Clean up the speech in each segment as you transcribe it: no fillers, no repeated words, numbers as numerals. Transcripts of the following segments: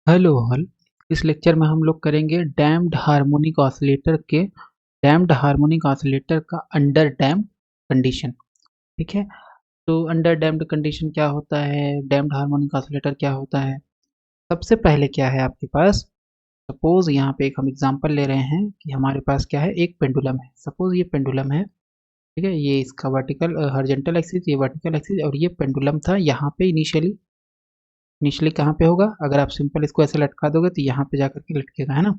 Hello all. इस lecture में हम लोग करेंगे डैम्प्ड हार्मोनिक ऑसिलेटर का अंडर डैम्प्ड कंडीशन। ठीक है। तो अंडर डैम्प्ड कंडीशन क्या होता है, डैम्प्ड हार्मोनिक ऑसिलेटर क्या होता है। सबसे पहले क्या है आपके पास, सपोज यहाँ पे एक हम एग्जांपल ले रहे हैं कि हमारे पास क्या है, एक पेंडुलम है। सपोज ये पेंडुलम है, ठीक है। ये इसका वर्टिकल हॉरिजॉन्टल एक्सिस, ये वर्टिकल एक्सिस, और ये पेंडुलम था यहाँ पे इनिशियली कहाँ पे होगा, अगर आप सिंपल इसको ऐसे लटका दोगे तो यहाँ पे जाकर के लटकेगा, है ना।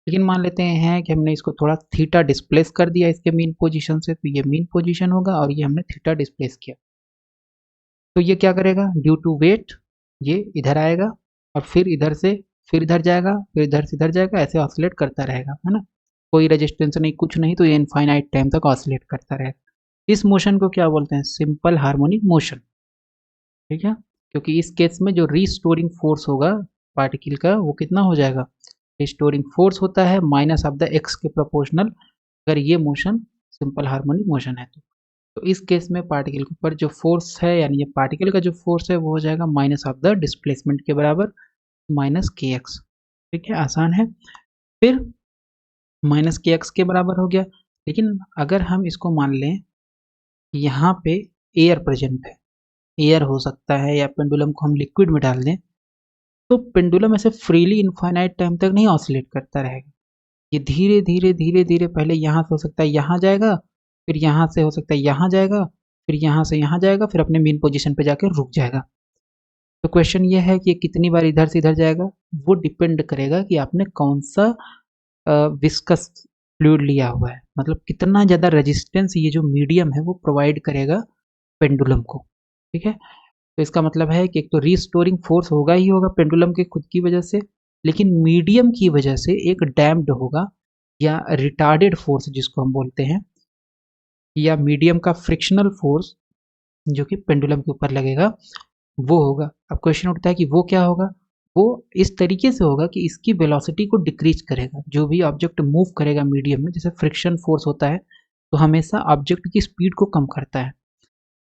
लेकिन मान लेते हैं कि हमने इसको थोड़ा थीटा डिस्प्लेस कर दिया इसके मीन पोजीशन से, तो ये मीन पोजीशन होगा और ये हमने थीटा डिस्प्लेस किया, तो ये क्या करेगा, ड्यू टू वेट ये इधर आएगा और फिर इधर से फिर इधर जाएगा, फिर इधर से इधर जाएगा, ऐसे ऑसिलेट करता रहेगा, है ना। कोई रेजिस्टेंस नहीं, कुछ नहीं, तो ये इनफाइनाइट टाइम तक ऑसिलेट करता रहेगा। इस मोशन को क्या बोलते हैं, सिंपल हार्मोनिक मोशन। ठीक है। क्योंकि इस केस में जो रीस्टोरिंग फोर्स होगा पार्टिकल का, वो कितना हो जाएगा, रिस्टोरिंग फोर्स होता है माइनस ऑफ द एक्स के प्रोपोर्शनल, अगर ये मोशन सिंपल हार्मोनिक मोशन है तो इस केस में पार्टिकल के ऊपर जो फोर्स है, यानी ये पार्टिकल का जो फोर्स है वो हो जाएगा माइनस ऑफ द डिस्प्लेसमेंट के बराबर, माइनस के एक्स। ठीक है, आसान है। फिर माइनस के एक्स के बराबर हो गया। लेकिन अगर हम इसको मान लें कि यहाँ पे एयर प्रेजेंट है, एयर हो सकता है, या पेंडुलम को हम लिक्विड में डाल दें, तो पेंडुलम ऐसे फ्रीली इनफाइनाइट टाइम तक नहीं ऑसिलेट करता रहेगा। ये धीरे धीरे धीरे धीरे पहले यहाँ से हो सकता है यहाँ जाएगा, फिर यहाँ से हो सकता है यहाँ जाएगा, फिर यहाँ से यहाँ जाएगा, फिर अपने मेन पोजीशन पे जाकर रुक जाएगा। तो क्वेश्चन ये है कि ये कितनी बार इधर से इधर जाएगा, वो डिपेंड करेगा कि आपने कौन सा विस्कस फ्लूइड लिया हुआ है, मतलब कितना ज़्यादा रेजिस्टेंस ये जो मीडियम है वो प्रोवाइड करेगा पेंडुलम को। ठीक है। तो इसका मतलब है कि एक तो रीस्टोरिंग फोर्स होगा ही होगा पेंडुलम के खुद की वजह से, लेकिन मीडियम की वजह से एक डैम्प्ड होगा, या रिटार्डेड फोर्स जिसको हम बोलते हैं, या मीडियम का फ्रिक्शनल फोर्स जो कि पेंडुलम के ऊपर लगेगा वो होगा। अब क्वेश्चन उठता है कि वो क्या होगा, वो इस तरीके से होगा कि इसकी वेलोसिटी को डिक्रीज करेगा। जो भी ऑब्जेक्ट मूव करेगा मीडियम में, जैसे फ्रिक्शन फोर्स होता है तो हमेशा ऑब्जेक्ट की स्पीड को कम करता है,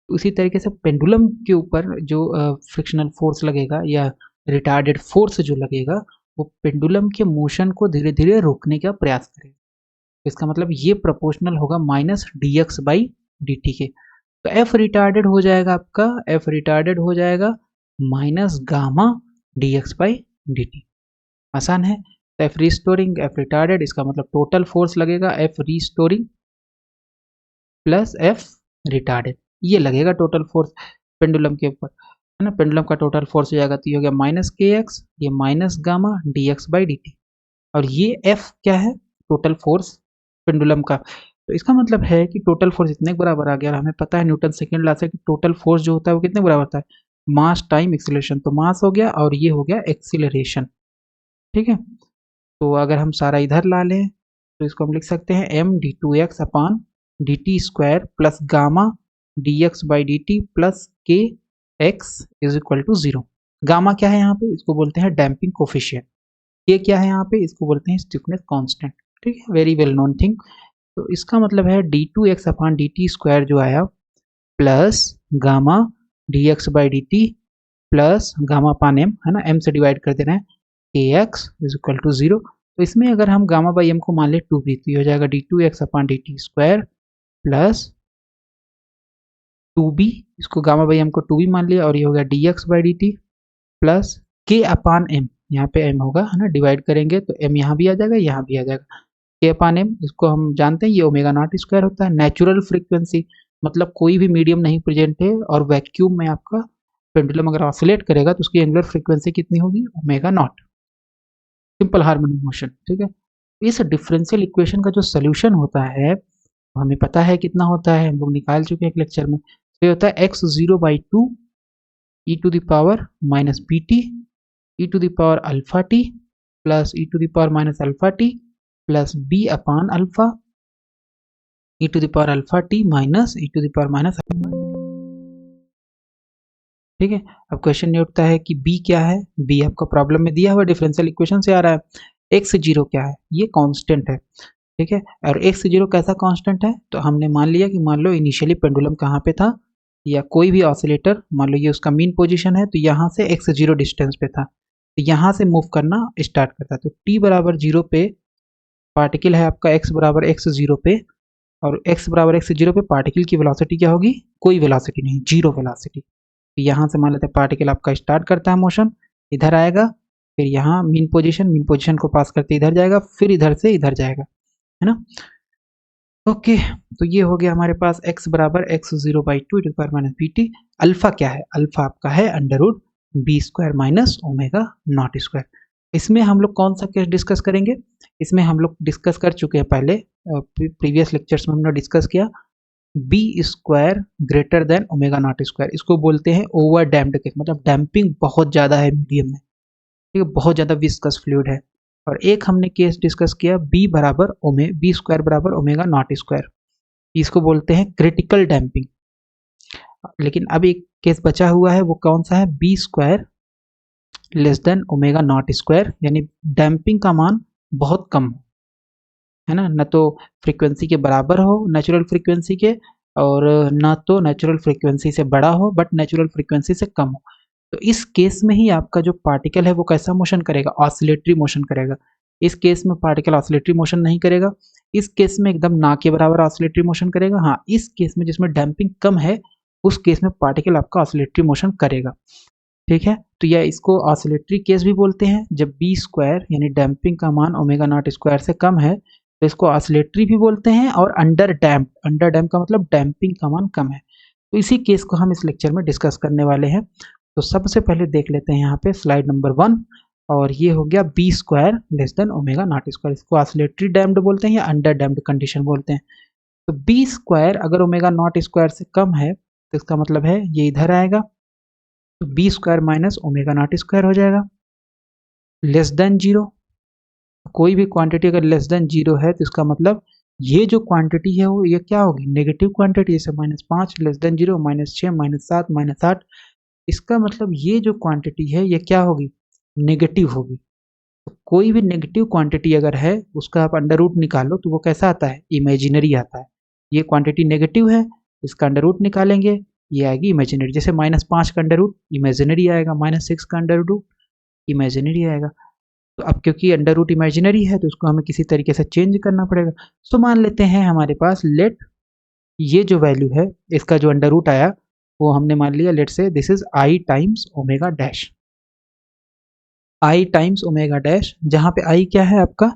उसी तरीके से पेंडुलम के ऊपर जो फ्रिक्शनल फोर्स लगेगा या रिटार्डेड फोर्स जो लगेगा, वो पेंडुलम के मोशन को धीरे धीरे रोकने का प्रयास करेगा। इसका मतलब ये प्रोपोर्शनल होगा minus D x by D T के। तो एफ रिटार्डेड हो जाएगा आपका, एफ रिटार्डेड हो जाएगा minus gamma D x by D T. आसान है। तो एफ रिस्टोरिंग एफ रिटार्डेड, इसका मतलब टोटल फोर्स लगेगा F restoring plus F retarded, ये लगेगा टोटल फोर्स पेंडुलम के ऊपर, है ना। पेंडुलम का टोटल फोर्स हो जाएगा, तो ये हो गया माइनस के एक्स, ये minus gamma D x by D T, और ये एफ क्या है, टोटल फोर्स पेंडुलम का। तो इसका मतलब है कि टोटल फोर्स इतने के बराबर आ गया, और हमें पता है न्यूटन सेकेंड लॉ से कि टोटल फोर्स जो होता है वो कितने बराबर होता है, मास टाइम एक्सीलरेशन। तो मास हो गया और ये हो गया एक्सीलरेशन। ठीक है। तो अगर हम सारा इधर ला लें तो इसको हम लिख सकते हैं m d two x upon D T square plus gamma D x by D T plus k x is equal to zero. Gamma क्या है यहाँ पे, इसको बोलते हैं डैम्पिंग कोफिशियंट। ये क्या है यहाँ पे, इसको बोलते हैं स्टिफनेस कांस्टेंट। ठीक है, वेरी वेल नोन थिंग। तो इसका मतलब है D two x upon D T square जो आया plus gamma D x by D T plus gamma upon M, है ना, एम से डिवाइड कर देना है, K x is equal to zero. तो इसमें अगर हम गामा बाई एम को मान ले टू भी, तो ये हो जाएगा D two x upon D T square plus two B, इसको गामा बाई एम को टू बी मान लिया, और ये हो गया D x by D T plus K upon M, यहाँ पे एम होगा, है ना, डिवाइड करेंगे तो एम यहाँ भी आ जाएगा, यहाँ भी आ जाएगा, के अपान एम, इसको हम जानते हैं ये ओमेगा नॉट स्क्वायर होता है। नेचुरल फ्रीक्वेंसी मतलब कोई भी मीडियम नहीं प्रेजेंट है और वैक्यूम में आपका पेंडुलम अगर ऑसिलेट करेगा तो उसकी एंगुलर फ्रीक्वेंसी कितनी होगी, omega naught, simple harmonic motion. ठीक है। इस डिफरेंशियल इक्वेशन का जो सोल्यूशन होता है हमें पता है कितना होता है, हम लोग निकाल चुके हैं एक लेक्चर में। तो ये होता है X zero by two E to the power minus B T E to the power alpha T plus E to the power minus alpha T plus B upon alpha E to the power alpha T minus E to the power minus alpha. ठीक है। अब question ये उठता है कि B क्या है, B आपका प्रॉब्लम में दिया हुआ डिफरेंशियल इक्वेशन से आ रहा है। एक्स जीरो क्या है, ये कांस्टेंट है। ठीक है। और एक्स जीरो कैसा कांस्टेंट है, तो हमने मान लिया कि मान लो इनिशियली पेंडुलम कहाँ पे था, या कोई भी ऑसिलेटर मान लो ये उसका मीन पोजीशन है, तो यहाँ से एक्स जीरो डिस्टेंस पे था। तो यहाँ से मूव करना स्टार्ट करता है। तो t बराबर 0 पे पार्टिकल है आपका x बराबर x 0 पे, और x बराबर x 0 पे पार्टिकल की वेलोसिटी क्या होगी, कोई वेलोसिटी नहीं, जीरो वेलोसिटी। तो यहाँ से मान लेते हैं पार्टिकल आपका स्टार्ट करता है मोशन, इधर आएगा, फिर यहाँ मीन पोजीशन को पास करते इधर जाएगा, फिर इधर से इधर जाएगा, है ना। ओके, तो ये हो गया हमारे पास x बराबर x0 by two e minus B T. Alpha क्या है, अल्फा आपका है under root B square minus omega not square. इसमें हम लोग कौन सा केस डिस्कस करेंगे, इसमें हम लोग डिस्कस कर चुके हैं पहले, प्रीवियस लेक्चर्स में हमने डिस्कस किया, B square greater than omega not square. इसको बोलते हैं ओवर डैम्प्ड केस, मतलब डैम्पिंग बहुत ज़्यादा है मीडियम में, ठीक है, बहुत ज़्यादा विस्कस फ्लूइड है। और एक हमने केस डिस्कस किया बी बराबर बी स्क्वायर बराबर ओमेगा नॉट स्क्वायर, इसको बोलते हैं क्रिटिकल डैम्पिंग। लेकिन अब एक केस बचा हुआ है, वो कौन सा है, B square less than omega not square, यानी डैम्पिंग का मान बहुत कम हो, है ना, न तो फ्रीक्वेंसी के बराबर हो नेचुरल फ्रीक्वेंसी के, और ना तो नेचुरल फ्रीक्वेंसी से बड़ा हो बट नेचुरल फ्रीक्वेंसी से कम हो। तो इस केस में ही आपका जो पार्टिकल है वो कैसा मोशन करेगा, ऑसिलेटरी मोशन करेगा। इस केस में पार्टिकल ऑसिलेटरी मोशन नहीं करेगा, इस केस में एकदम ना के बराबर ऑसिलेटरी मोशन करेगा। हाँ, इस केस में जिसमें डैम्पिंग कम है उस केस में पार्टिकल आपका ऑसिलेटरी मोशन करेगा, ठीक है। तो यह इसको ऑसिलेटरी केस भी बोलते हैं, जब बी स्क्वायर यानी डैम्पिंग का मान ओमेगा नॉट स्क्वायर से कम है तो इसको ऑसिलेटरी भी बोलते हैं, और अंडर डैम्प का मतलब डैम्पिंग का मान कम है। तो इसी केस को हम इस लेक्चर में डिस्कस करने वाले हैं। तो सबसे पहले देख लेते हैं यहाँ पे स्लाइड नंबर 1, और ये हो गया B square less than omega not square, इसको ऑसिलेटरी डैम्प्ड बोलते हैं या अंडर डैम्प्ड कंडीशन बोलते हैं। तो बी स्क्वायर अगर ओमेगा नॉट स्क्वायर से कम है तो इसका मतलब है ये इधर आएगा, तो B square minus omega not square हो जाएगा। लेस देन जीरो, कोई भी क्वांटिटी अगर लेस देन जीरो है तो इसका मतलब ये जो क्वांटिटी है वो ये क्या होगी, नेगेटिव क्वांटिटी, जैसे -5 लेस देन जीरो, -6 -7 -8, इसका मतलब ये जो क्वांटिटी है ये क्या होगी, नेगेटिव होगी। तो कोई भी नेगेटिव क्वांटिटी अगर है उसका आप अंडर रूट निकालो तो वो कैसा आता है, इमेजिनरी आता है। ये क्वांटिटी नेगेटिव है, इसका अंडर रूट निकालेंगे, ये आएगी इमेजिनरी। जैसे -5 का अंडर रूट इमेजिनरी आएगा, -6 का अंडर रूट इमेजिनरी आएगा। तो अब क्योंकि अंडर रूट इमेजिनरी है तो उसको हमें किसी तरीके से चेंज करना पड़ेगा। सो मान लेते हैं हमारे पास लेट ये जो वैल्यू है इसका जो अंडर रूट आया वो हमने मान लिया, let say this is I times omega dash, I times omega dash, जहाँ पे आई क्या है आपका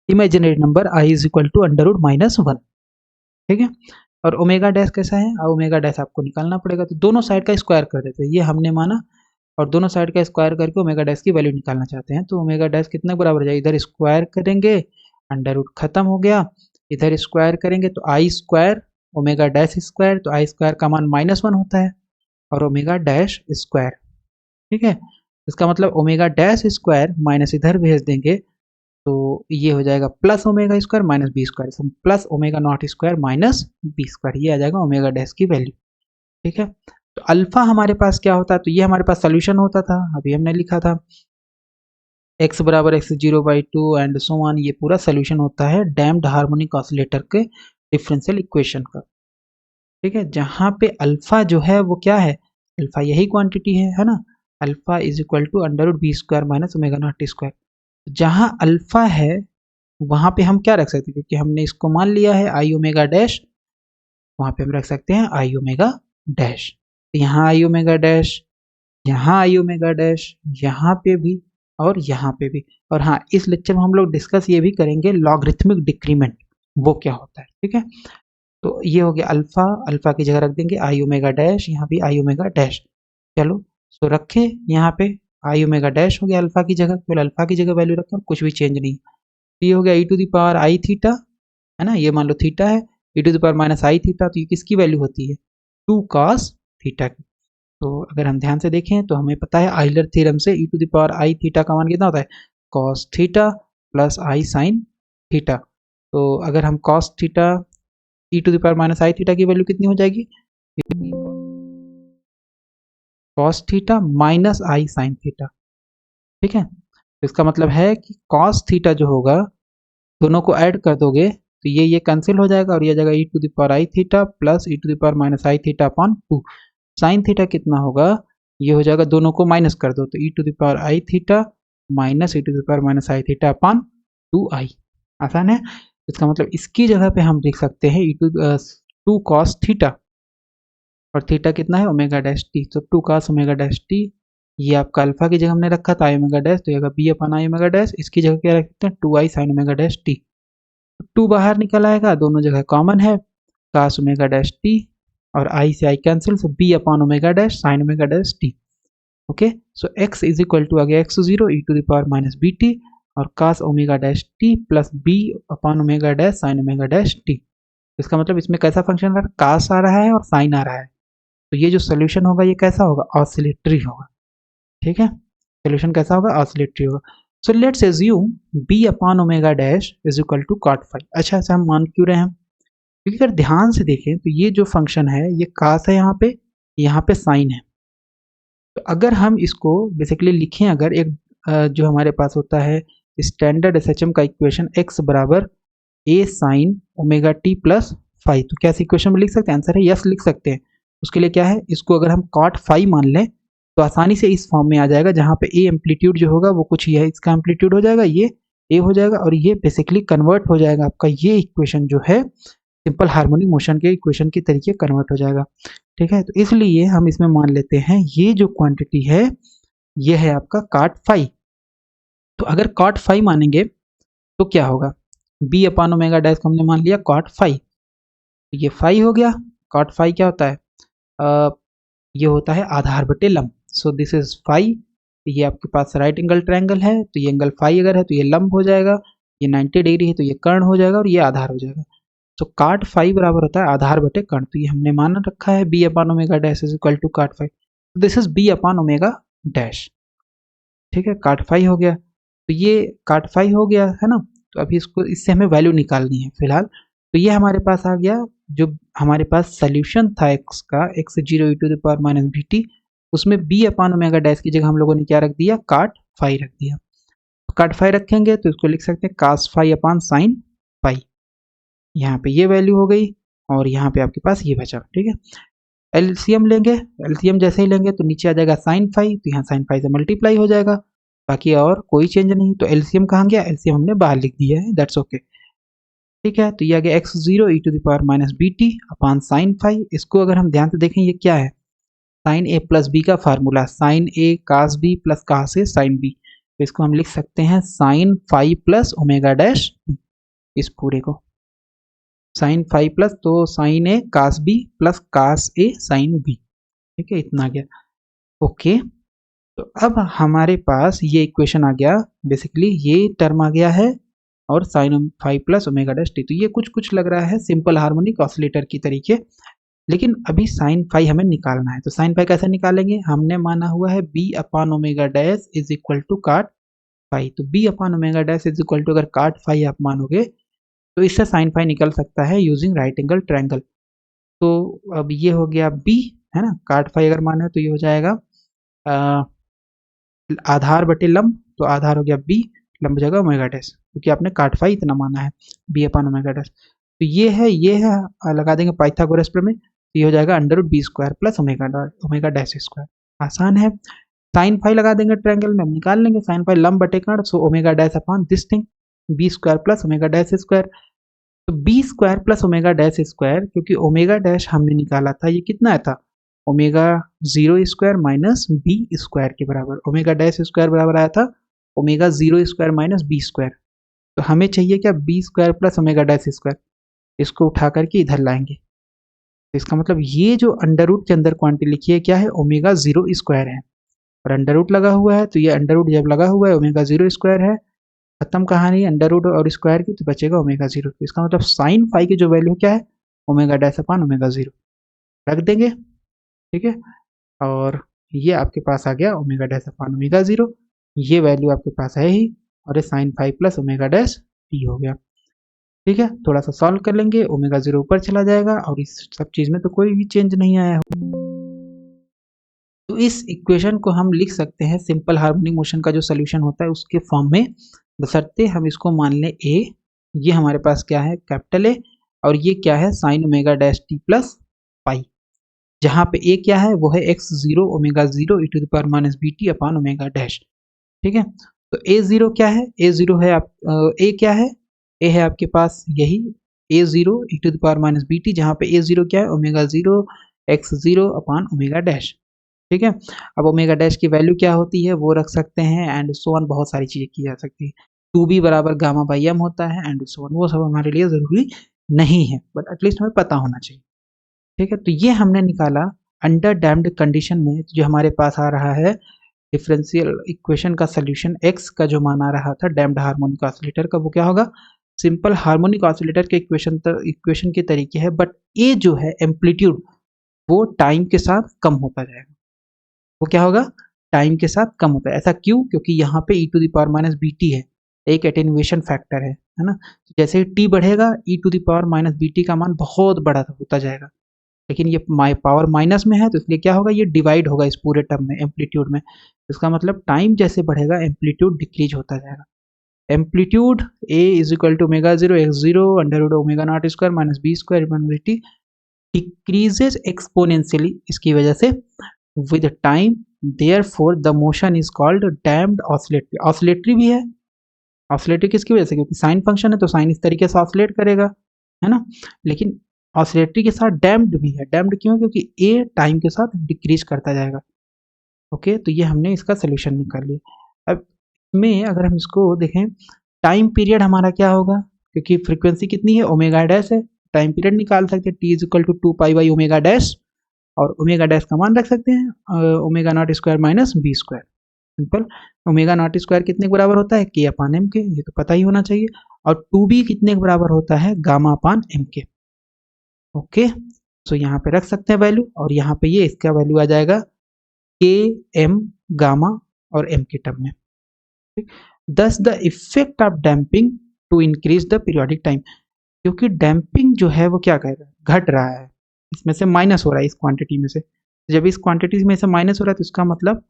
imaginary number, I is equal to under root -1, ठीक है। और ओमेगा डैश कैसा है, ओमेगा डैश आपको निकालना पड़ेगा, तो दोनों साइड का स्क्वायर कर देते हैं, ये हमने माना, और दोनों साइड का स्क्वायर करके ओमेगा डैश की वैल्यू निकालना चाहते हैं। तो ओमेगा डैश कितना बराबर हो जाएगा, इधर स्क्वायर करेंगे अंडर रूट खत्म हो गया, इधर स्क्वायर करेंगे तो आई स्क्वायर ओमेगा डैश स्क्वायर, तो आई स्क्वायर का मान -1 होता है, और ओमेगा डैश स्क्वायर, ठीक है। इसका मतलब ओमेगा डैश स्क्वायर माइनस इधर भेज देंगे तो ये हो जाएगा plus omega square minus B square, plus omega not square minus B square, ये आ जाएगा ओमेगा डैश की वैल्यू, ठीक है। तो अल्फा हमारे पास क्या होता है, तो ये हमारे पास सोल्यूशन होता था, अभी हमने लिखा था x बराबर x0 by to and so on, ये पूरा सोल्यूशन होता है डैम्प्ड हार्मोनिक ऑसिलेटर के डिफरेंशियल इक्वेशन का, ठीक है। जहाँ पे अल्फा जो है वो क्या है, अल्फा यही क्वांटिटी है ना, alpha is equal to under root B square minus omega not square. जहाँ अल्फा है वहाँ पे हम क्या रख सकते हैं, क्योंकि हमने इसको मान लिया है आई ओमेगा डैश, वहाँ पे हम रख सकते हैं आई ओमेगा डैश। यहाँ आई ओमेगा डैश, यहाँ आई ओमेगा डैश, यहाँ पे भी और यहाँ पे भी। और हाँ, इस लेक्चर में हम लोग डिस्कस ये भी करेंगे लॉगरिथमिक डिक्रीमेंट वो क्या होता है, ठीक है। तो ये हो गया अल्फा, अल्फा की जगह रख देंगे आई ओमेगा डैश, यहाँ भी आई ओमेगा डैश। चलो सो रखे यहाँ पे आई ओमेगा डैश हो गया अल्फा की जगह, केवल अल्फा की जगह वैल्यू रखा, कुछ भी चेंज नहीं। तो ये हो गया e to the power i theta, है ना, ये मान लो थीटा है, e to the power minus i theta, तो ये किसकी वैल्यू होती है, 2 cos थीटा की। तो अगर हम ध्यान से देखें तो हमें पता है आइलर थ्योरम से e to the power i theta का मान कितना होता है, cos theta plus i sine theta. तो अगर हम cos theta e to the power minus i theta की वैल्यू कितनी हो जाएगी, cos theta minus i sine theta, ठीक है। तो इसका मतलब है कि cos थीटा जो होगा दोनों को ऐड कर दोगे तो ये कैंसिल हो जाएगा और ये जाएगा e to the power i theta plus E to the power minus i theta upon 2। Sine theta कितना होगा, ये हो जाएगा, दोनों को माइनस कर दो तो e to the power i theta minus E to the power minus i theta upon 2i। आसान है। इसका मतलब इसकी जगह पे हम लिख सकते हैं टू कॉस थीटा, और थीटा कितना है ओमेगा डैश टी, तो two cos omega dash T. ये आपका अल्फा की जगह हमने रखा था आई ओमेगा डैश, तो ये B upon I omega dash, इसकी जगह क्या रख सकते हैं 2i sine omega dash T. Two बाहर निकल आएगा, दोनों जगह कॉमन है, cos ओमेगा डैश टी और आई से i cancel, so b upon omega dash sine omega dash t. Okay, so x is equal to आ गया x0 E to the power minus B t और cos omega dash T plus b upon omega dash sine omega dash t. इसका मतलब इसमें कैसा function आ रहा है, cos आ रहा है और साइन आ रहा है, तो ये जो सोल्यूशन होगा ये कैसा होगा, ऑसिलेटरी होगा। ठीक है, सोल्यूशन कैसा होगा, ऑसिलेटरी होगा। So let's assume b upon omega dash is equal to cot phi. अच्छा, ऐसा हम मान क्यों रहे हैं, क्योंकि अगर ध्यान से देखें तो ये जो फंक्शन है ये cos है, यहाँ पे साइन है। तो अगर हम इसको बेसिकली लिखें, अगर एक जो हमारे पास होता है स्टैंडर्ड एसएचएम का इक्वेशन x बराबर a sine omega T plus phi, तो क्या इस इक्वेशन में लिख सकते हैं, आंसर है यस लिख सकते हैं। उसके लिए क्या है, इसको अगर हम cot फाई मान लें तो आसानी से इस फॉर्म में आ जाएगा, जहाँ पे a एम्पलीट्यूड जो होगा वो कुछ ये है, इसका एम्पलीट्यूड हो जाएगा, ये a हो जाएगा और ये बेसिकली कन्वर्ट हो जाएगा, आपका ये इक्वेशन जो है सिंपल हार्मोनिक मोशन के इक्वेशन के तरीके कन्वर्ट हो जाएगा। ठीक है, तो इसलिए हम इसमें मान लेते हैं ये जो क्वांटिटी है ये है आपका cot फाई। तो अगर cot फाई मानेंगे तो क्या होगा, b अपॉन ओमेगा डैश को हमने मान लिया cot फाई, ये फाई हो गया। cot फाई क्या होता है, ये होता है आधार बटे लंब, सो दिस इज फाई। ये आपके पास राइट एंगल ट्रायंगल है, तो ये एंगल फाई अगर है तो ये लंब हो जाएगा, ये 90 डिग्री है तो ये कर्ण हो जाएगा और ये आधार हो जाएगा। तो cot फाई बराबर होता है आधार बटे कर्ण, तो ये हमने मान रखा है b upon omega dash is equal to cot phi, this is b upon omega dash. ठीक है, cot फाई हो गया, तो ये cot फाई हो गया है ना। तो अभी इसको, इससे हमें वैल्यू निकालनी है फिलहाल, तो ये हमारे पास आ गया, जो हमारे पास सोल्यूशन था x का x0 E to the power minus B T, उसमें b अपॉन ओमेगा डैश की जगह हम लोगों ने क्या रख दिया, cot फाई रख दिया। तो cot फाई रखेंगे तो इसको लिख सकते हैं cos phi upon sine phi, यहाँ पे ये वैल्यू हो गई और यहाँ पे आपके पास ये बचा। ठीक है, एलसीएम लेंगे, एलसीएम जैसे ही लेंगे तो नीचे आ जाएगा साइन फाई, तो यहाँ साइन फाई से मल्टीप्लाई हो जाएगा, बाकी और कोई चेंज नहीं। तो एलसीएम कहाँ गया, एलसीएम हमने बाहर लिख दिया है, दैट्स ओके। ठीक है, तो ये आ गया x0 E to the power minus B T upon sine phi. इसको अगर हम ध्यान से देखें ये क्या है, साइन ए प्लस बी का formula, sine A cos B plus cos A sine B, तो इसको हम लिख सकते हैं sine phi plus omega dash, इस पूरे को साइन फाई प्लस, तो sine A cos B plus cos A sine B. ठीक है, इतना आ गया। ओके, तो अब हमारे पास ये इक्वेशन आ गया, बेसिकली ये टर्म आ गया है और sine phi plus omega dash T. तो ये कुछ कुछ लग रहा है सिंपल हार्मोनिक ऑसिलेटर की तरीके, लेकिन अभी साइन फाई हमें निकालना है। तो साइन फाई कैसे निकालेंगे, हमने माना हुआ है b upon omega dash is equal to cot phi, तो b upon omega dash is equal to अगर cot फाई आप मानोगे तो इससे साइन फाई निकल सकता है यूजिंग राइट एंगल ट्रायंगल। तो अब ये हो गया b, है ना, cot फाई अगर माने तो ये हो जाएगा आधार बटे लंब, तो आधार हो गया b, लंब जगह ओमेगा डैश, क्योंकि आपने cot फाई इतना माना है b अपॉन ओमेगा डैश। तो ये है लगा देंगे पाइथागोरस प्रमेय, ये हो जाएगा under root B square plus omega dash square. आसान है, साइन फाई लगा देंगे ट्रायंगल में, हम निकाल लेंगे साइन फाई लंब बटे कर्ण, so omega dash upon this thing b square plus omega dash square. तो B square plus omega dash square, क्योंकि ओमेगा डैश हमने निकाला था ये कितना आया था, omega zero square minus B square के बराबर, ओमेगा डैश स्क्वायर बराबर आया था omega zero square minus B square. तो हमें चाहिए क्या, b square plus omega dash square, इसको उठा करके इधर लाएंगे, तो इसका मतलब ये जो अंडर रूट के अंदर क्वांटिटी लिखी है क्या है, ओमेगा जीरो स्क्वायर है, और अंडर रूट लगा हुआ है, तो ये अंडर रूट जब लगा हुआ है ओमेगा जीरो स्क्वायर है, खत्म कहानी अंडर रूट और स्क्वायर की, तो बचेगा ओमेगा जीरो। तो इसका मतलब साइन फाई की जो वैल्यू क्या है, omega dash upon omega zero रख देंगे। ठीक है, और ये आपके पास आ गया omega dash upon omega zero, ये वैल्यू आपके पास है ही, और ये sine phi plus omega dash T हो गया। ठीक है, थोड़ा सा सॉल्व कर लेंगे, ओमेगा जीरो ऊपर चला जाएगा और इस सब चीज में तो कोई भी चेंज नहीं आया। तो इस इक्वेशन को हम लिख सकते हैं सिंपल हार्मोनिक मोशन का जो सोल्यूशन होता है उसके फॉर्म में, बशर्ते हम इसको मान लें ए, ये हमारे पास क्या है कैपिटल ए, और ये क्या है sine omega dash T plus pi. जहाँ पे ए क्या है वो है X zero omega zero E to the power minus B T upon omega dash. ठीक है, तो ए जीरो क्या है, ए जीरो है आप ए क्या है, ए है आपके पास यही a zero E to the power minus B t, जहाँ पे ए जीरो क्या है omega zero x zero upon omega dash. ठीक है, अब ओमेगा डैश की वैल्यू क्या होती है वो रख सकते हैं एंड सो ऑन, बहुत सारी चीजें की जा सकती है। टू बी बराबर गामा बाई एम होता है एंड सो ऑन, वो सब हमारे लिए जरूरी नहीं है बट एटलीस्ट हमें पता होना चाहिए। ठीक है, तो ये हमने निकाला अंडर डैम्ड कंडीशन में जो हमारे पास आ रहा है डिफरेंशियल इक्वेशन का सोल्यूशन x का जो मान आ रहा था डैम्ड हार्मोनिक ऑसिलेटर का, वो क्या होगा, सिंपल हार्मोनिक ऑसिलेटर के इक्वेशन के तरीके है, बट ए जो है एम्पलीट्यूड वो टाइम के साथ कम होता जाएगा। वो क्या होगा, टाइम के साथ कम होता है। ऐसा क्यों, क्योंकि यहाँ पे e to the power minus B T है, एक एटेन्यूएशन फैक्टर है ना। जैसे ही t बढ़ेगा e to the power minus B T का मान बहुत बड़ा होता जाएगा, लेकिन ये पावर माइनस में है तो इसलिए क्या होगा, ये डिवाइड होगा इस पूरे टर्म में एम्पलीट्यूड में। इसका मतलब टाइम जैसे बढ़ेगा एम्पलीट्यूड डिक्रीज होता जाएगा। Amplitude A is equal to omega zero x zero under root omega not square minus B square T decreases exponentially, इसकी वजह से with time, therefore the motion is called damped oscillatory. Oscillatory भी है, oscillatory किसकी वजह से, क्योंकि sine function है तो साइन इस तरीके से ऑसिलेट करेगा, है ना। लेकिन ऑसिलेटरी के साथ डैम्प्ड भी है। डैम्प्ड क्यों, क्योंकि ए टाइम के साथ डिक्रीज करता जाएगा। ओके, तो ये हमने इसका सोल्यूशन निकाल लिया। अब में अगर हम इसको देखें, टाइम पीरियड हमारा क्या होगा, क्योंकि फ्रीक्वेंसी कितनी है ओमेगा डैश है, टाइम पीरियड निकाल सकते हैं T is equal to two pi by omega dash, और ओमेगा डैश का मान रख सकते हैं omega not square minus B square. Simple, omega not square कितने के बराबर होता है, के अपान एम के, ये तो पता ही होना चाहिए। और टू बी कितने के बराबर होता है, गामा अपान एम के। ओके, सो यहाँ पे रख सकते हैं वैल्यू, और यहाँ पे ये इसका वैल्यू आ जाएगा के एम गामा और एम के टर्म में। Thus the effect of damping to increase the periodic time, क्योंकि डैम्पिंग जो है वो क्या करेगा, घट रहा है, इसमें से माइनस हो रहा है इस क्वांटिटी में से। जब इस क्वांटिटी में से माइनस हो रहा है तो इसका मतलब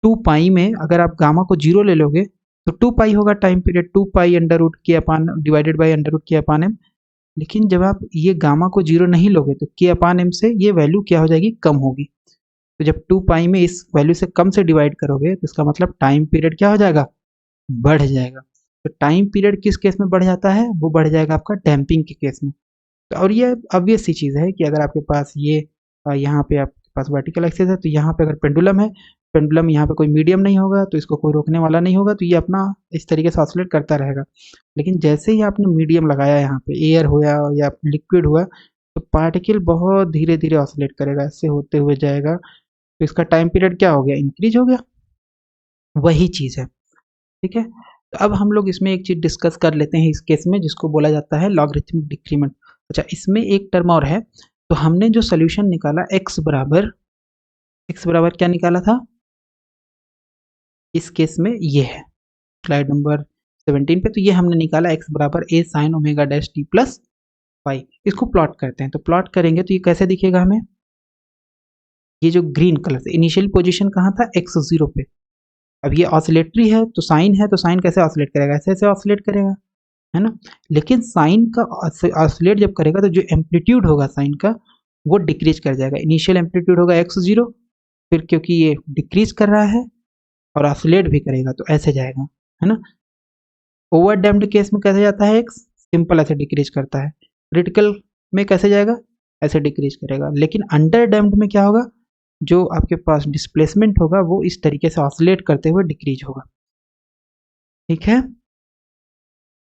टू पाई में अगर आप गामा को जीरो ले लोगे तो टू पाई होगा time period, two pi under root K upon divided by under root K upon M. लेकिन जब आप ये गामा को जीरो नहीं लोगे तो के अपान एम से ये वैल्यू क्या हो जाएगी, कम होगी। तो जब टू पाई में इस वैल्यू से कम से डिवाइड करोगे तो इसका मतलब टाइम पीरियड क्या हो जाएगा, बढ़ जाएगा। तो टाइम पीरियड किस केस में बढ़ जाता है, वो बढ़ जाएगा आपका डैम्पिंग के केस में। और ये ऑब्वियस सी चीज़ है कि अगर आपके पास ये यहाँ पे आपके पास वर्टिकल एक्सिस है तो यहाँ पे अगर पेंडुलम है, पेंडुलम यहाँ पे कोई मीडियम नहीं होगा तो इसको कोई रोकने वाला नहीं होगा, तो ये अपना इस तरीके से ऑसिलेट करता रहेगा। लेकिन जैसे ही आपने मीडियम लगाया, यहाँ पे एयर हुआ या लिक्विड हुआ, तो पार्टिकल बहुत धीरे धीरे ऑसिलेट करेगा, ऐसे होते हुए जाएगा, तो इसका टाइम पीरियड क्या हो गया, इंक्रीज हो गया। वही चीज़ है, ठीक है। तो अब हम लोग इसमें एक चीज़ डिस्कस कर लेते हैं इस केस में, जिसको बोला जाता है लॉगरिथमिक डिक्रीमेंट। अच्छा, इसमें एक टर्म और है। तो हमने जो सोल्यूशन निकाला x बराबर क्या निकाला था, इस केस में ये है स्लाइड नंबर 17 पे। तो ये हमने निकाला x बराबर a sine omega dash T plus phi. इसको प्लॉट करते हैं, तो प्लॉट करेंगे तो ये कैसे दिखेगा हमें, ये जो ग्रीन कलर से इनिशियल पोजीशन कहाँ था, x0 पे। अब ये ऑसिलेटरी है तो साइन कैसे ऑसिलेट करेगा, ऐसे ऐसे ऑसिलेट करेगा, है ना। लेकिन साइन का ऑसिलेट जब करेगा तो जो एम्पलीट्यूड होगा साइन का वो डिक्रीज कर जाएगा। इनिशियल एम्पलीट्यूड होगा x0, फिर क्योंकि ये डिक्रीज कर रहा है और ऑसिलेट भी करेगा तो ऐसे जाएगा, है ना। ओवर डैम्प्ड केस में कैसे जाता है x, सिंपल ऐसे डिक्रीज करता है। क्रिटिकल में कैसे जाएगा, ऐसे डिक्रीज करेगा। लेकिन अंडर डैम्प्ड में क्या होगा, जो आपके पास डिस्प्लेसमेंट होगा वो इस तरीके से ऑसिलेट करते हुए डिक्रीज होगा। ठीक है,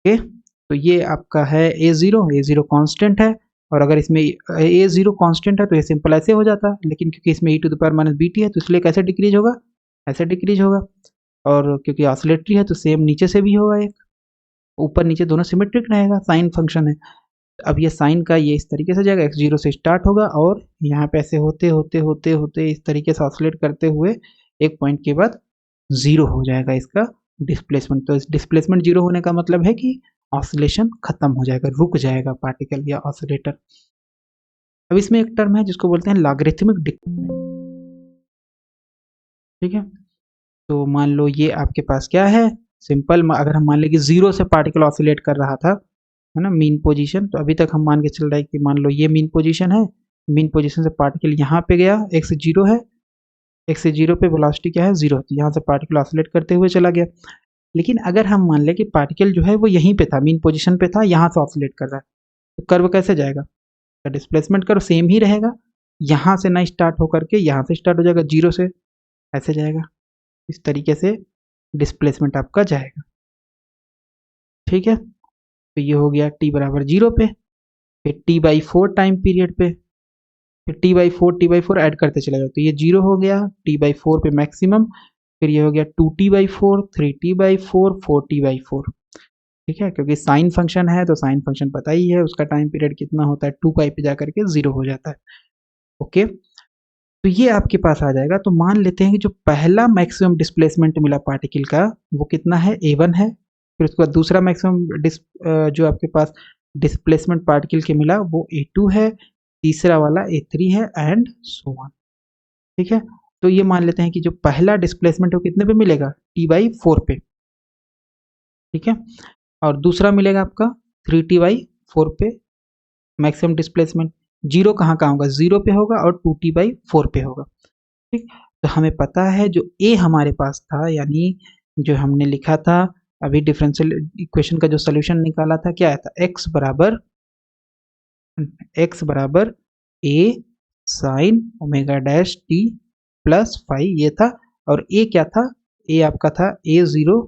ओके। तो ये आपका है a0 कांस्टेंट है, और अगर इसमें a0 कांस्टेंट है तो ये सिंपल ऐसे हो जाता है, लेकिन क्योंकि इसमें e to the power minus bt है तो इसलिए कैसे डिक्रीज होगा, ऐसे डिक्रीज होगा। और क्योंकि ऑसिलेटरी है तो सेम नीचे से भी होगा, एक ऊपर नीचे दोनों सिमेट्रिक रहेगा, साइन फंक्शन है। अब ये साइन का ये इस तरीके से जाएगा, x0 से स्टार्ट होगा और यहाँ पे ऐसे होते होते होते होते इस तरीके से ऑसिलेट करते हुए एक पॉइंट के बाद जीरो हो जाएगा इसका डिस्प्लेसमेंट। तो इस डिस्प्लेसमेंट जीरो होने का मतलब है कि ऑसिलेशन खत्म हो जाएगा, रुक जाएगा पार्टिकल या ऑसिलेटर। अब इसमें एक टर्म है जिसको बोलते हैं लॉगरिथमिक डिक्रीमेंट। ठीक है, तो मान लो ये आपके पास क्या है, सिंपल अगर हम मान लें कि जीरो से पार्टिकल ऑसिलेट कर रहा था, है ना, मीन पोजीशन, तो अभी तक हम मान के चल रहे हैं कि मान लो ये मीन पोजीशन है, मीन पोजीशन से पार्टिकल यहाँ पे गया, x 0 है, x से 0 पे वेलोसिटी क्या है 0, तो यहाँ से पार्टिकल ऑसिलेट करते हुए चला गया। लेकिन अगर हम मान लें कि पार्टिकल जो है वो यहीं पे था, मीन पोजीशन पे था, यहाँ से ऑसिलेट कर रहा है, तो कर्व कैसे जाएगा? डिस्प्लेसमेंट कर्व सेम ही रहेगा, यहाँ से ना स्टार्ट होकर के यहाँ से स्टार्ट हो जाएगा 0 से, ऐसे जाएगा। इस तरीके से डिस्प्लेसमेंट आपका जाएगा। ठीक है, तो ये हो गया t बराबर 0 पे, फिर t/4 टाइम पीरियड पे, फिर t/4 ऐड करते चला जाओ, तो ये 0 हो गया, t/4 पे मैक्सिमम, फिर ये हो गया 2t/4, 3t/4, 4t/4। ठीक है, क्योंकि साइन फंक्शन है तो साइन फंक्शन पता ही है, उसका टाइम पीरियड कितना होता है, 2 पाई पे जाकर के 0 हो जाता है। ओके, तो ये आपके पास आ जाएगा। तो मान लेते हैं कि जो पहला मैक्सिमम डिस्प्लेसमेंट मिला पार्टिकल का वो कितना है, a1 है। फिर उसके बाद दूसरा मैक्सिमम जो आपके पास डिस्प्लेसमेंट पार्टिकल के मिला वो a2 है, तीसरा वाला a3 है, एंड सो ऑन। ठीक है, तो ये मान लेते हैं कि जो पहला डिस्प्लेसमेंट है वो कितने पे मिलेगा, t/4 पे। ठीक है, और दूसरा मिलेगा आपका 3t/4 पे मैक्सिमम डिस्प्लेसमेंट। 0 कहाँ कहाँ होगा, 0 पे होगा और 2t/4 पे होगा। ठीक, तो हमें पता है जो a हमारे पास था, यानी जो हमने लिखा था अभी डिफरेंशियल इक्वेशन का जो सोल्यूशन निकाला था, क्या आया था, x बराबर a sine omega dash t plus five, ये था। और a क्या था, a आपका था a0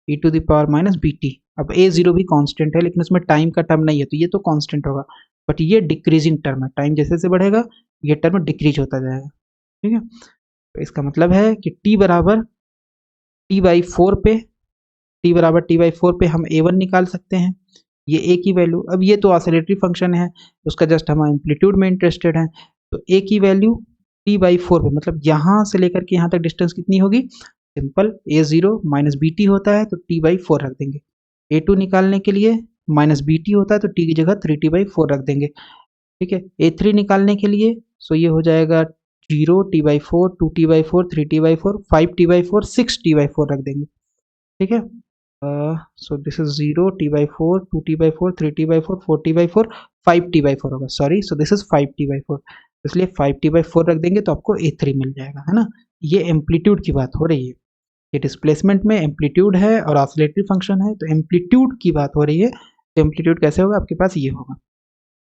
e to the power minus bt। अब a0 भी कांस्टेंट है, लेकिन उसमें टाइम का टर्म नहीं है, तो ये तो कांस्टेंट होगा, बट ये डिक्रीजिंग टर्म है, टाइम जैसे जैसे बढ़ेगा ये टर्म डिक्रीज होता जाएगा। ठीक है, तो इसका मतलब है कि t बराबर t/4 पे, t/4 पे हम a1 निकाल सकते हैं, ये a की वैल्यू। अब ये तो ऑसिलेटरी फंक्शन है, उसका जस्ट हम एम्पलीट्यूड में इंटरेस्टेड हैं, तो a की वैल्यू t/4 पे, मतलब यहाँ से लेकर के यहाँ तक डिस्टेंस कितनी होगी, सिंपल a0 माइनस bt होता है तो t/4 रख देंगे। a2 निकालने के लिए माइनस bt होता है तो t की जगह 3t/4 रख देंगे। ठीक है, a3 निकालने के लिए सो ये हो जाएगा 0 t/4, 2t/4, 3t/4, 5t/4, 6t/4 रख देंगे। ठीक है, so this is 0 t/4, 2t/4, 3t/4, 4t/4, 5t/4 होगा, sorry, so this is 5t/4, इसलिए 5t/4 रख देंगे तो आपको a3 मिल जाएगा, है ना। ये एम्पलीट्यूड की बात हो रही है, ये डिस्प्लेसमेंट में एम्पलीट्यूड है और ऑसिलेटरी फंक्शन है, तो एम्पलीट्यूड की बात हो रही है, तो एम्पलीट्यूड कैसे होगा, आपके पास ये होगा।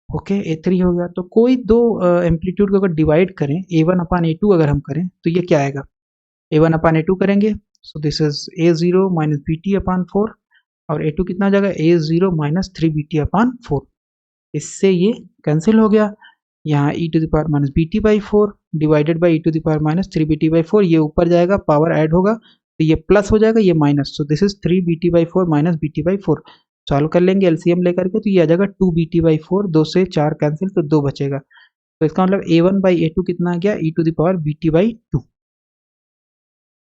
ओके, a3 हो गया। तो कोई दो एम्पलीट्यूड को अगर डिवाइड करें, a1/a2 अगर हम करें तो ये क्या आएगा, a1/a2 करेंगे, so this is a0 minus bt/4, और a2 कितना आ जाएगा, a0 माइनस 3bt/4। इससे ये कैंसिल हो गया, यहाँ e to the power minus bt/4 divided by e to the power minus 3bt/4, ये ऊपर जाएगा, पावर ऐड होगा तो ये प्लस हो जाएगा, ये minus, so this is 3bt/4 minus bt/4। Solve कर लेंगे एलसीएम लेकर के, तो ये आ जाएगा 2bt/4, 2 से 4 कैंसिल तो 2 बचेगा, तो इसका मतलब a1/a2 कितना आ गया, e to the power bt/2।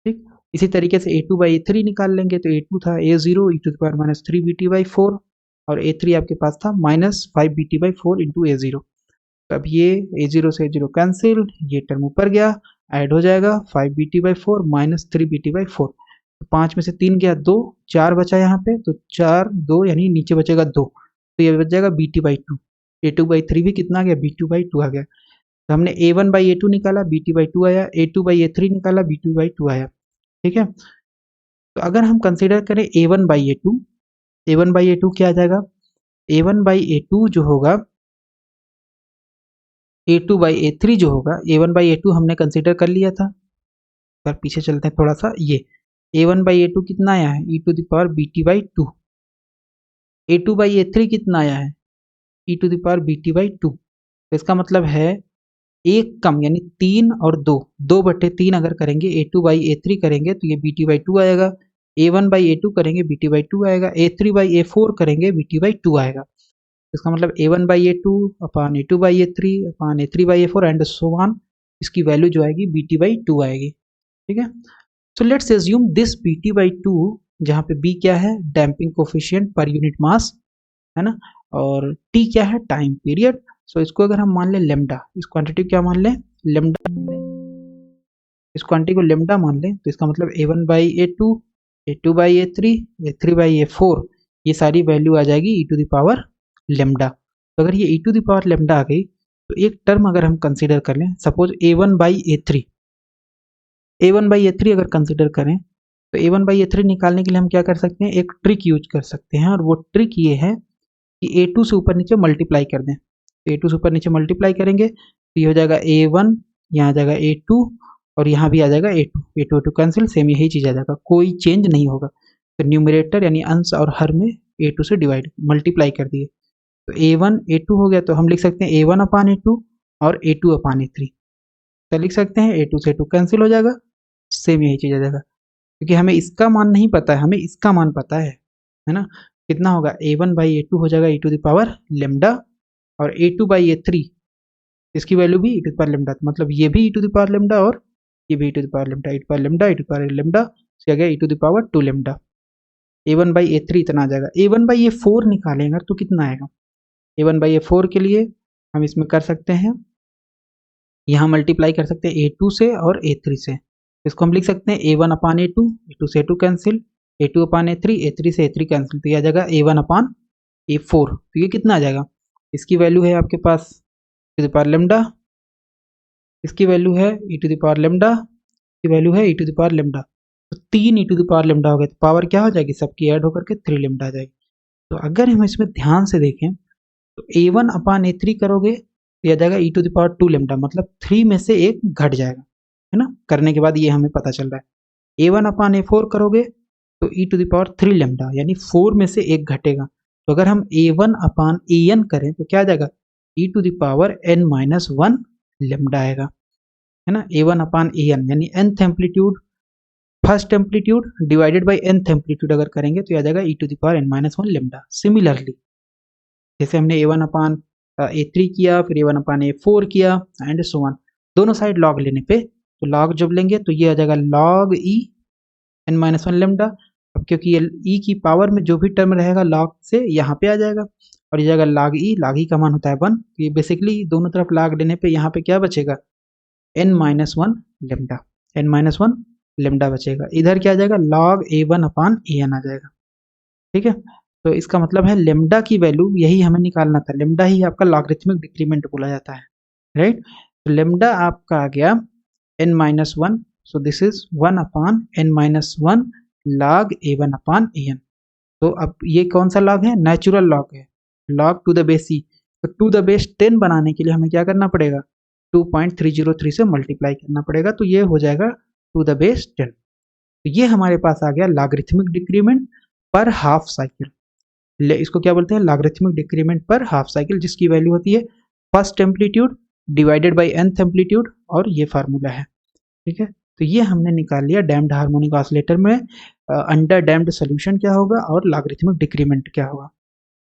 ठीक, इसी तरीके से a2/a3 निकाल लेंगे, तो a2 था a0 e to the power minus 3bt/4, और a3 आपके पास था माइनस 5bt/4 इंटू a0। तो अब ये a0 से a0 कैंसिल, ये टर्म ऊपर गया, ऐड हो जाएगा 5bt/4 माइनस 3bt/4, तो 5 में से 3 गया 2, 4 बचा यहाँ पे, तो 4 2 यानी नीचे बचेगा 2, तो ये बच जाएगा bt/2। a2/3 भी कितना आ गया, b2/2 आ गया। तो हमने a1/a2 निकाला, bt/2 आया, a2/a3 निकाला, b2/2 आया। ठीक है, तो अगर हम कंसिडर करें a1/a2, a1/a2 क्या आ जाएगा, a1/a2 जो होगा, a2/a3 जो होगा, a1/a2 हमने कंसिडर कर लिया था, पर पीछे चलते हैं थोड़ा सा, ये a1/a2 कितना आया है, e to the power bt/2, a2/a3 कितना आया है, e to the power bt/2। तो इसका मतलब है एक कम, यानी 3 और 2, 2/3 अगर करेंगे, a2/a3 करेंगे तो ये bt/2 आएगा, a1/a2 करेंगे bt/2 आएगा, a3/a4 करेंगे bt/2 आएगा। इसका मतलब a1/a2 upon a2/a3 upon a3/a4 and so on, इसकी वैल्यू जो आएगी bt/2 आएगी। ठीक है, सो लेट्स एज्यूम दिस bt/2, जहाँ पे b क्या है, damping coefficient per unit mass, है ना, और t क्या है, टाइम पीरियड। सो इसको अगर हम मान लें लेमडा, इस क्वांटिटी क्या मान लें, लेमडा, इस क्वांटिटी को लेमडा मान लें, तो इसका मतलब a1/a2, a2/a3, a3/a4, ये सारी वैल्यू आ जाएगी e to the power lambda. तो अगर ये e to the power lambda आ गई, तो एक टर्म अगर हम कंसिडर कर लें, सपोज A1/A3, A1/A3 अगर कंसिडर करें तो A1/A3 निकालने के लिए हम क्या कर सकते हैं, एक ट्रिक यूज कर सकते हैं, और वो ट्रिक ये है कि A2 से ऊपर नीचे मल्टीप्लाई कर दें। A2 से ऊपर नीचे मल्टीप्लाई करेंगे तो ये हो जाएगा A1, यहाँ आ जाएगा A2, और यहाँ भी आ जाएगा A2, A2 कैंसिल, सेम यही चीज़ आ जाएगा, कोई चेंज नहीं होगा। तो न्यूमरेटर यानी अंश और हर में A2 से डिवाइड मल्टीप्लाई कर दिए, तो A1 A2 हो गया, तो हम लिख सकते हैं A1/A2 और A2/A3, तो लिख सकते हैं A2 से A2 कैंसिल हो जाएगा, सेम यही चीज़ आ जाएगा, क्योंकि हमें इसका मान नहीं पता है, हमें इसका मान पता है ना। कितना होगा, A1/A2 हो जाएगा e⁻λ, और A2/A3 इसकी वैल्यू भी e⁻λ, मतलब ये भी e⁻λ और ये भी e⁻λ से आ गया e⁻2λ। A1/A3 इतना आ जाएगा। A1/A4 निकालेंगे तो कितना आएगा, A1/A4 के लिए हम इसमें कर सकते हैं, यहाँ मल्टीप्लाई कर सकते हैं A2 से और A3 से, इसको हम लिख सकते हैं A1/A2, A2 से A2 कैंसिल, A2/A3, A3 से A3 कैंसिल, तो यह आ जाएगा A1/A4। तो ये कितना आ जाएगा, इसकी वैल्यू है आपके पास e⁻λ, इसकी वैल्यू है e⁻λ, की वैल्यू है e⁻λ, तो 3 e⁻λ हो गए, तो पावर क्या हो जाएगी, सबकी ऐड होकर के 3λ आ जाएगी। तो अगर हम इसमें ध्यान से देखें तो A1/A3 करोगे तो यह जाएगा e⁻2λ, मतलब 3 में से एक घट जाएगा, है ना, करने के बाद ये हमें पता चल रहा है। A1/A4 करोगे तो e⁻3λ, यानी 4 में से एक घटेगा, तो अगर हम A1/An करें तो क्या आ जाएगा, e⁻n-1λ आएगा, है ना। A1/An यानी nth amplitude, first amplitude divided by nth amplitude अगर करेंगे तो आ जाएगा e⁻n-1λ। सिमिलरली जैसे हमने A1/A3 किया, फिर A1/A4 किया एंड सो ऑन, दोनों साइड लॉग लेने पे, तो लॉग जब लेंगे तो ये आ जाएगा log e⁻n-1λ। अब क्योंकि ये e की पावर में जो भी टर्म रहेगा log से यहाँ पे आ जाएगा, और ये जाएगा log e का मान होता है 1, तो ये बेसिकली दोनों तरफ log लेने पे यहाँ पे क्या बचेगा, n-1λ बचेगा, इधर क्या आ जाएगा, log A1/An आ जाएगा, ठीक है। तो इसका मतलब है लेमडा की वैल्यू यही हमें निकालना था, लेमडा ही आपका लॉगरिथमिक डिक्रीमेंट बोला जाता है, राइट। तो लेमडा आपका आ गया n-1, so this is 1/n-1 log A1/An। तो अब ये कौन सा लॉग है, नेचुरल लॉग है, log to the base e, तो टू द बेस 10 बनाने के लिए हमें क्या करना पड़ेगा, 2.303 से मल्टीप्लाई करना पड़ेगा, तो ये हो जाएगा टू द बेस 10। तो ये हमारे पास आ गया लॉगरिथमिक डिक्रीमेंट पर हाफ साइकिल, इसको क्या बोलते हैं, लॉगरिथमिक डिक्रीमेंट पर हाफ साइकिल, जिसकी वैल्यू होती है first amplitude divided by nth amplitude, और ये फार्मूला है, ठीक है। तो ये हमने निकाल लिया डैम्प्ड हार्मोनिक ऑसिलेटर में अंडर डैम्प्ड सोल्यूशन क्या होगा और लॉगरिथमिक डिक्रीमेंट क्या होगा।